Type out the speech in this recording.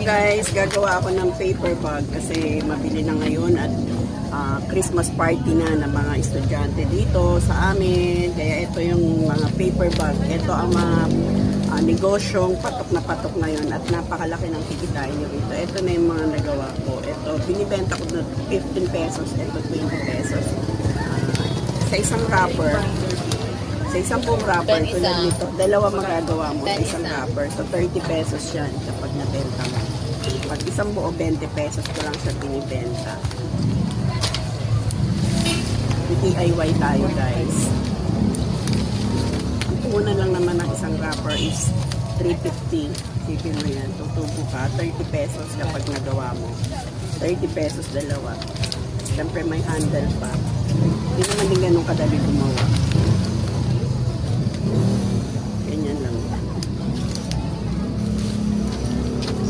Guys, gagawa ako ng paper bag kasi mabili na ngayon at Christmas party na ng mga estudyante dito sa amin. Kaya ito yung mga paper bag. Ito ang mga negosyong patok na ngayon at napakalaki ng kikitain nyo ito. Ito na yung mga nagawa ko. Ito, binibenta ko na 15 pesos. Ito, 20 pesos. Sa isang wrapper, sa isang buong wrapper, tulad nito, dalawa magagawa mo sa isang wrapper. So, 30 pesos yan kapag nabenta mo. Pag isang buo, 20 pesos ko lang siya binibenta. DIY tayo, guys. Ang puhunan lang naman ng isang wrapper is 350. Sipin mo yan. Tutubo ka. 30 pesos kapag nagawa mo. 30 pesos dalawa. Siyempre may handle pa. Hindi naman din ganun kadali gumawa.